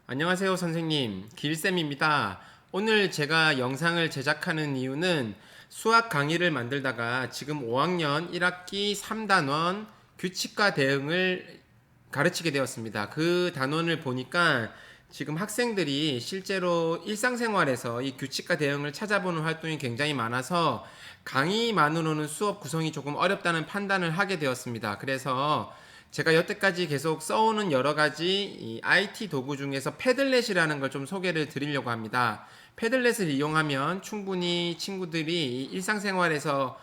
안녕하세요, 선생님. 길쌤입니다. 오늘 제가 영상을 제작하는 이유는 수학 강의를 만들다가 지금 5학년 1학기 3단원 규칙과 대응을 가르치게 되었습니다. 그 단원을 보니까 지금 학생들이 실제로 일상생활에서 이 규칙과 대응을 찾아보는 활동이 굉장히 많아서 강의만으로는 수업 구성이 조금 어렵다는 판단을 하게 되었습니다. 그래서 제가 여태까지 계속 써오는 여러 가지 이 IT 도구 중에서 패들렛이라는 걸 좀 소개를 드리려고 합니다. 패들렛을 이용하면 충분히 친구들이 일상생활에서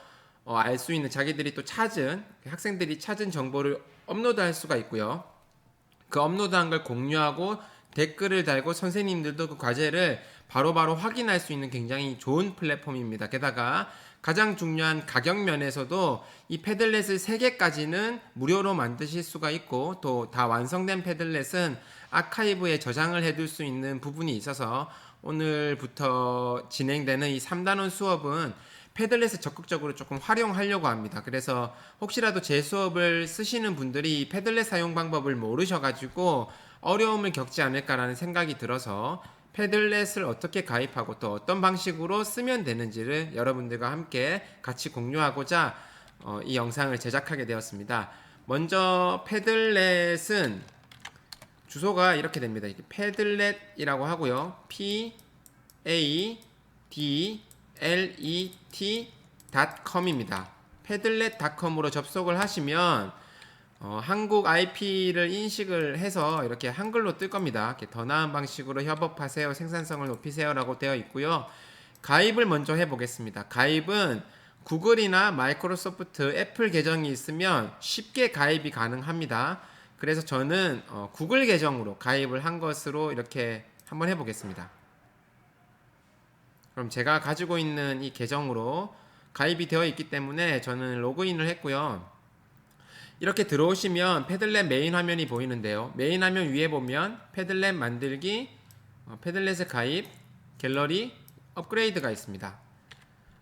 알 수 있는 자기들이 또 찾은 학생들이 찾은 정보를 업로드할 수가 있고요. 그 업로드한 걸 공유하고 댓글을 달고 선생님들도 그 과제를 바로바로 확인할 수 있는 굉장히 좋은 플랫폼입니다. 게다가 가장 중요한 가격 면에서도 이 패들렛을 3개까지는 무료로 만드실 수가 있고 또 다 완성된 패들렛은 아카이브에 저장을 해둘 수 있는 부분이 있어서 오늘부터 진행되는 이 3단원 수업은 패들렛을 적극적으로 조금 활용하려고 합니다. 그래서 혹시라도 제 수업을 쓰시는 분들이 패들렛 사용 방법을 모르셔가지고 어려움을 겪지 않을까라는 생각이 들어서 패들렛을 어떻게 가입하고 또 어떤 방식으로 쓰면 되는지를 여러분들과 함께 같이 공유하고자 이 영상을 제작하게 되었습니다. 먼저 패들렛은 주소가 이렇게 됩니다. 패들렛이라고 하고요. padlet.com입니다. padlet.com으로 접속을 하시면 한국 IP를 인식을 해서 이렇게 한글로 뜰 겁니다. 이렇게 더 나은 방식으로 협업하세요, 생산성을 높이세요라고 되어 있고요. 가입을 먼저 해보겠습니다. 가입은 구글이나 마이크로소프트, 애플 계정이 있으면 쉽게 가입이 가능합니다. 그래서 저는 구글 계정으로 가입을 한 것으로 이렇게 한번 해보겠습니다. 그럼 제가 가지고 있는 이 계정으로 가입이 되어 있기 때문에 저는 로그인을 했고요. 이렇게 들어오시면 패들렛 메인 화면이 보이는데요. 메인 화면 위에 보면 패들렛 만들기, 패들렛의 가입, 갤러리, 업그레이드가 있습니다.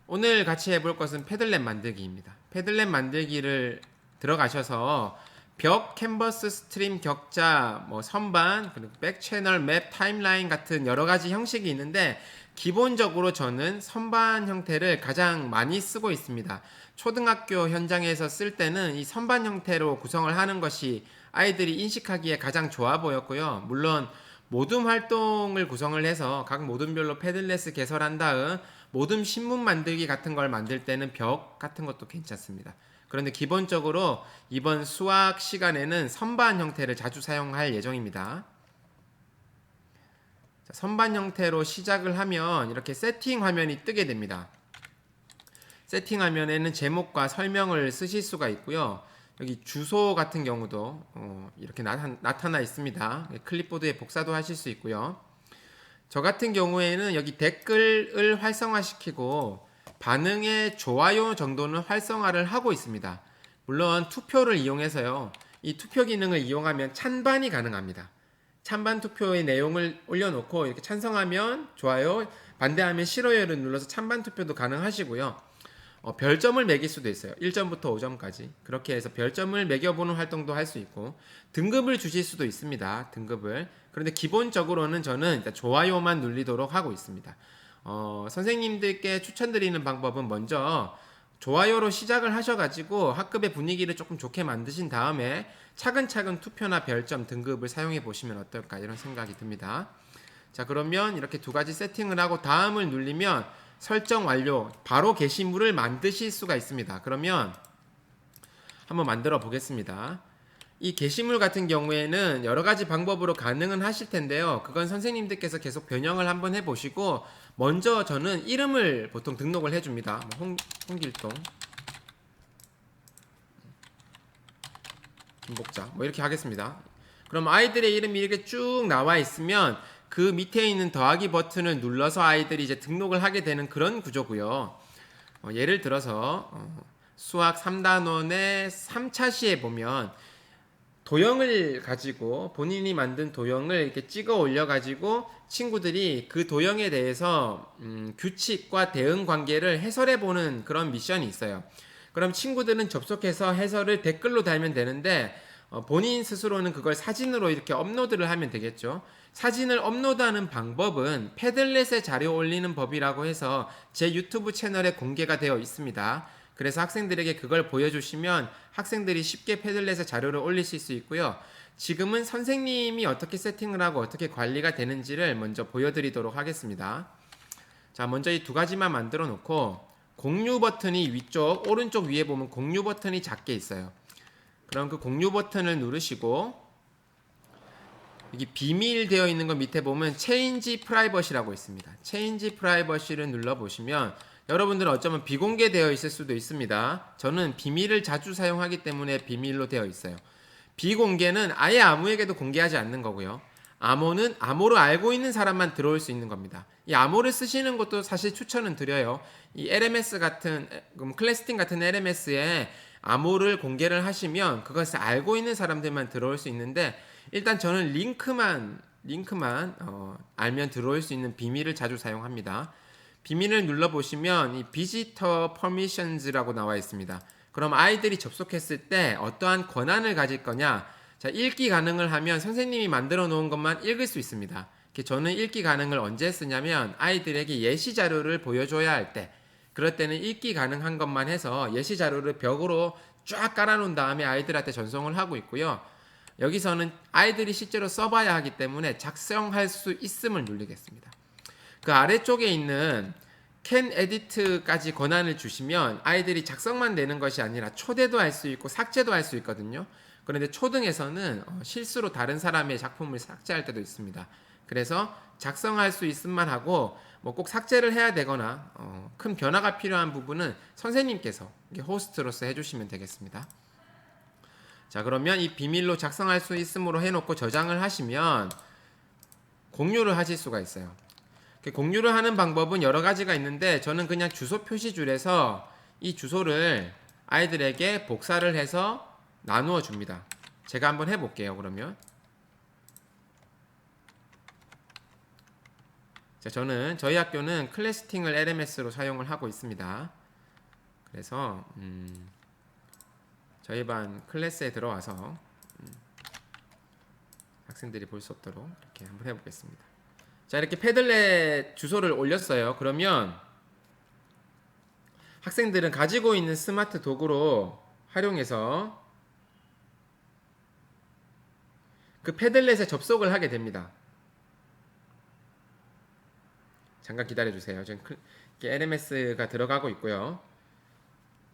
오늘 같이 해볼 것은 패들렛 만들기입니다. 패들렛 만들기를 들어가셔서 벽, 캔버스, 스트림, 격자, 선반, 그리고 백 채널, 맵, 타임라인 같은 여러 가지 형식이 있는데 기본적으로 저는 선반 형태를 가장 많이 쓰고 있습니다. 초등학교 현장에서 쓸 때는 이 선반 형태로 구성을 하는 것이 아이들이 인식하기에 가장 좋아 보였고요. 물론 모둠 활동을 구성을 해서 각 모둠별로 패들렛을 개설한 다음 모둠 신문 만들기 같은 걸 만들 때는 벽 같은 것도 괜찮습니다. 그런데 기본적으로 이번 수학 시간에는 선반 형태를 자주 사용할 예정입니다. 자, 선반 형태로 시작을 하면 이렇게 세팅 화면이 뜨게 됩니다. 세팅 화면에는 제목과 설명을 쓰실 수가 있고요. 여기 주소 같은 경우도 이렇게 나타나 있습니다. 클립보드에 복사도 하실 수 있고요. 저 같은 경우에는 여기 댓글을 활성화시키고 반응의 좋아요 정도는 활성화를 하고 있습니다. 물론 투표를 이용해서요. 이 투표 기능을 이용하면 찬반이 가능합니다. 찬반 투표의 내용을 올려놓고 이렇게 찬성하면 좋아요, 반대하면 싫어요를 눌러서 찬반 투표도 가능하시고요. 별점을 매길 수도 있어요. 1점부터 5점까지. 그렇게 해서 별점을 매겨보는 활동도 할 수 있고 등급을 주실 수도 있습니다. 등급을. 그런데 기본적으로는 저는 일단 좋아요만 눌리도록 하고 있습니다. 선생님들께 추천드리는 방법은 먼저 좋아요로 시작을 하셔가지고 학급의 분위기를 조금 좋게 만드신 다음에 차근차근 투표나 별점 등급을 사용해 보시면 어떨까 이런 생각이 듭니다. 자, 그러면 이렇게 두 가지 세팅을 하고 다음을 누르면 설정 완료, 바로 게시물을 만드실 수가 있습니다. 그러면 한번 만들어 보겠습니다. 이 게시물 같은 경우에는 여러 가지 방법으로 가능은 하실 텐데요. 그건 선생님들께서 계속 변형을 한번 해보시고 먼저 저는 이름을 보통 등록을 해줍니다. 홍길동, 김복자 이렇게 하겠습니다. 그럼 아이들의 이름이 이렇게 쭉 나와 있으면 그 밑에 있는 더하기 버튼을 눌러서 아이들이 이제 등록을 하게 되는 그런 구조고요. 예를 들어서 수학 3단원의 3차 시에 보면 도형을 가지고 본인이 만든 도형을 이렇게 찍어 올려 가지고 친구들이 그 도형에 대해서 규칙과 대응 관계를 해설해 보는 그런 미션이 있어요. 그럼 친구들은 접속해서 해설을 댓글로 달면 되는데 본인 스스로는 그걸 사진으로 이렇게 업로드를 하면 되겠죠. 사진을 업로드하는 방법은 패들렛에 자료 올리는 법이라고 해서 제 유튜브 채널에 공개가 되어 있습니다. 그래서 학생들에게 그걸 보여주시면 학생들이 쉽게 패들렛에 자료를 올리실 수 있고요. 지금은 선생님이 어떻게 세팅을 하고 어떻게 관리가 되는지를 먼저 보여드리도록 하겠습니다. 자, 먼저 이 두 가지만 만들어 놓고 공유 버튼이 위쪽 오른쪽 위에 보면 공유 버튼이 작게 있어요. 그럼 그 공유 버튼을 누르시고 여기 비밀 되어 있는 거 밑에 보면 체인지 프라이버시라고 있습니다. 체인지 프라이버시를 눌러보시면 여러분들은 어쩌면 비공개되어 있을 수도 있습니다. 저는 비밀을 자주 사용하기 때문에 비밀로 되어 있어요. 비공개는 아예 아무에게도 공개하지 않는 거고요. 암호는 암호로 알고 있는 사람만 들어올 수 있는 겁니다. 이 암호를 쓰시는 것도 사실 추천은 드려요. 이 LMS 같은 클래스팅 같은 LMS에 암호를 공개를 하시면 그것을 알고 있는 사람들만 들어올 수 있는데 일단 저는 링크만 알면 들어올 수 있는 비밀을 자주 사용합니다. 비밀을 눌러보시면 이 비지터 퍼미션즈라고 나와 있습니다. 그럼 아이들이 접속했을 때 어떠한 권한을 가질 거냐? 자, 읽기 가능을 하면 선생님이 만들어 놓은 것만 읽을 수 있습니다. 저는 읽기 가능을 언제 쓰냐면 아이들에게 예시 자료를 보여줘야 할 때, 그럴 때는 읽기 가능한 것만 해서 예시 자료를 벽으로 쫙 깔아놓은 다음에 아이들한테 전송을 하고 있고요. 여기서는 아이들이 실제로 써봐야 하기 때문에 작성할 수 있음을 누르겠습니다. 그 아래쪽에 있는 can edit까지 권한을 주시면 아이들이 작성만 되는 것이 아니라 초대도 할 수 있고 삭제도 할 수 있거든요. 그런데 초등에서는 실수로 다른 사람의 작품을 삭제할 때도 있습니다. 그래서 작성할 수 있음만 하고 뭐 꼭 삭제를 해야 되거나 큰 변화가 필요한 부분은 선생님께서 호스트로서 해주시면 되겠습니다. 자, 그러면 이 비밀로 작성할 수 있음으로 해놓고 저장을 하시면 공유를 하실 수가 있어요. 공유를 하는 방법은 여러 가지가 있는데 저는 그냥 주소 표시줄에서 이 주소를 아이들에게 복사를 해서 나누어 줍니다. 제가 한번 해볼게요. 그러면 자, 저는 저희 학교는 클래스팅을 LMS로 사용을 하고 있습니다. 그래서 저희 반 클래스에 들어와서 학생들이 볼 수 없도록 이렇게 한번 해보겠습니다. 자, 이렇게 패들렛 주소를 올렸어요. 그러면 학생들은 가지고 있는 스마트 도구로 활용해서 그 패들렛에 접속을 하게 됩니다. 잠깐 기다려주세요. 지금 LMS가 들어가고 있고요.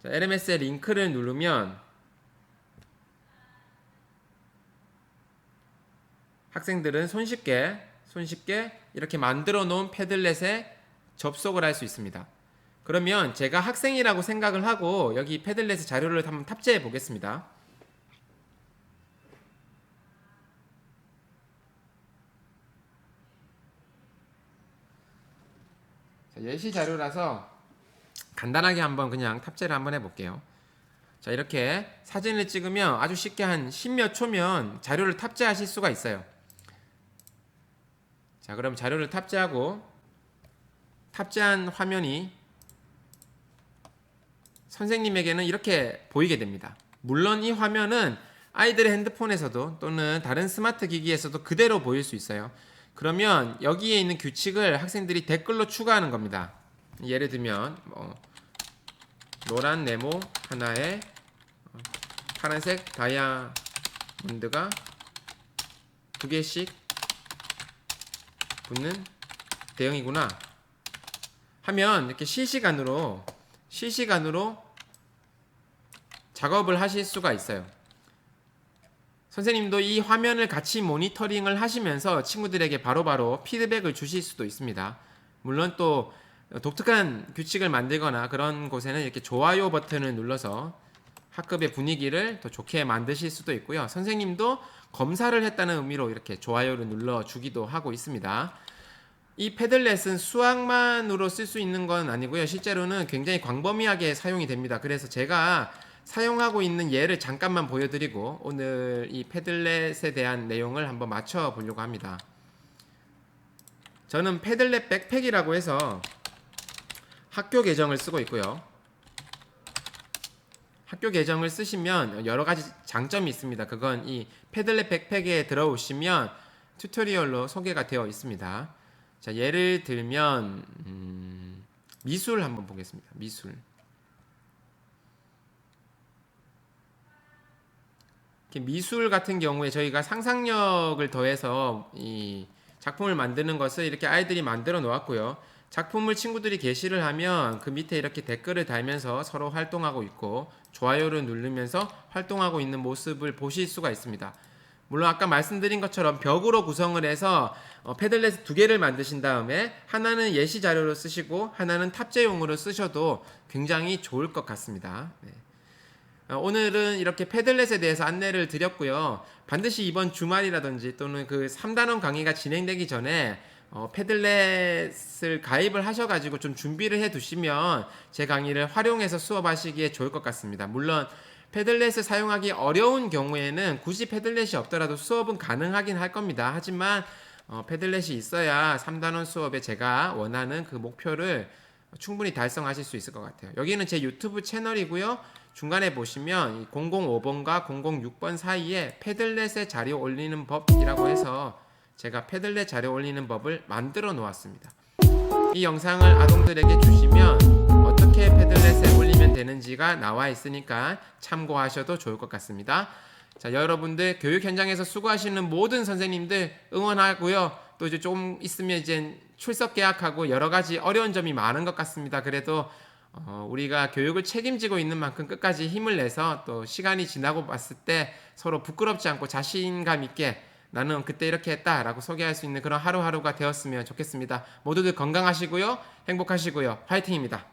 자, LMS의 링크를 누르면 학생들은 손쉽게 이렇게 만들어 놓은 패들렛에 접속을 할 수 있습니다. 그러면 제가 학생이라고 생각을 하고 여기 패들렛의 자료를 한번 탑재해 보겠습니다. 자, 예시 자료라서 간단하게 한번 그냥 탑재를 한번 해볼게요. 자, 이렇게 사진을 찍으면 아주 쉽게 한 10몇 초면 자료를 탑재하실 수가 있어요. 자, 그럼 자료를 탑재하고 탑재한 화면이 선생님에게는 이렇게 보이게 됩니다. 물론 이 화면은 아이들의 핸드폰에서도 또는 다른 스마트 기기에서도 그대로 보일 수 있어요. 그러면 여기에 있는 규칙을 학생들이 댓글로 추가하는 겁니다. 예를 들면 노란 네모 하나에 파란색 다이아몬드가 2개씩 붙는 대형이구나 하면 이렇게 실시간으로 작업을 하실 수가 있어요. 선생님도 이 화면을 같이 모니터링을 하시면서 친구들에게 바로바로 피드백을 주실 수도 있습니다. 물론 또 독특한 규칙을 만들거나 그런 곳에는 이렇게 좋아요 버튼을 눌러서 학급의 분위기를 더 좋게 만드실 수도 있고요. 선생님도 검사를 했다는 의미로 이렇게 좋아요를 눌러주기도 하고 있습니다. 이 패들렛은 수학만으로 쓸 수 있는 건 아니고요. 실제로는 굉장히 광범위하게 사용이 됩니다. 그래서 제가 사용하고 있는 예를 잠깐만 보여드리고 오늘 이 패들렛에 대한 내용을 한번 맞춰 보려고 합니다. 저는 패들렛 백팩이라고 해서 학교 계정을 쓰고 있고요. 학교 계정을 쓰시면 여러 가지 장점이 있습니다. 그건 이 패들렛 백팩에 들어오시면 튜토리얼로 소개가 되어 있습니다. 자, 예를 들면 미술 한번 보겠습니다. 미술. 미술 같은 경우에 저희가 상상력을 더해서 이 작품을 만드는 것을 이렇게 아이들이 만들어 놓았고요. 작품을 친구들이 게시를 하면 그 밑에 이렇게 댓글을 달면서 서로 활동하고 있고 좋아요를 누르면서 활동하고 있는 모습을 보실 수가 있습니다. 물론 아까 말씀드린 것처럼 벽으로 구성을 해서 패들렛 두 개를 만드신 다음에 하나는 예시 자료로 쓰시고 하나는 탑재용으로 쓰셔도 굉장히 좋을 것 같습니다. 네. 오늘은 이렇게 패들렛에 대해서 안내를 드렸고요. 반드시 이번 주말이라든지 또는 그 3단원 강의가 진행되기 전에 패들렛을 가입을 하셔가지고 좀 준비를 해 두시면 제 강의를 활용해서 수업하시기에 좋을 것 같습니다. 물론 패들렛을 사용하기 어려운 경우에는 굳이 패들렛이 없더라도 수업은 가능하긴 할 겁니다. 하지만 패들렛이 있어야 3단원 수업에 제가 원하는 그 목표를 충분히 달성하실 수 있을 것 같아요. 여기는 제 유튜브 채널이고요. 중간에 보시면 005번과 006번 사이에 패들렛에 자료 올리는 법이라고 해서 제가 패들렛 자료 올리는 법을 만들어 놓았습니다. 이 영상을 아동들에게 주시면 어떻게 패들렛에 올리면 되는지가 나와 있으니까 참고하셔도 좋을 것 같습니다. 자, 여러분들 교육 현장에서 수고하시는 모든 선생님들 응원하고요. 또 이제 좀 있으면 이제 출석 계약하고 여러 가지 어려운 점이 많은 것 같습니다. 그래도 우리가 교육을 책임지고 있는 만큼 끝까지 힘을 내서 또 시간이 지나고 봤을 때 서로 부끄럽지 않고 자신감 있게 나는 그때 이렇게 했다라고 소개할 수 있는 그런 하루하루가 되었으면 좋겠습니다. 모두들 건강하시고요. 행복하시고요. 화이팅입니다.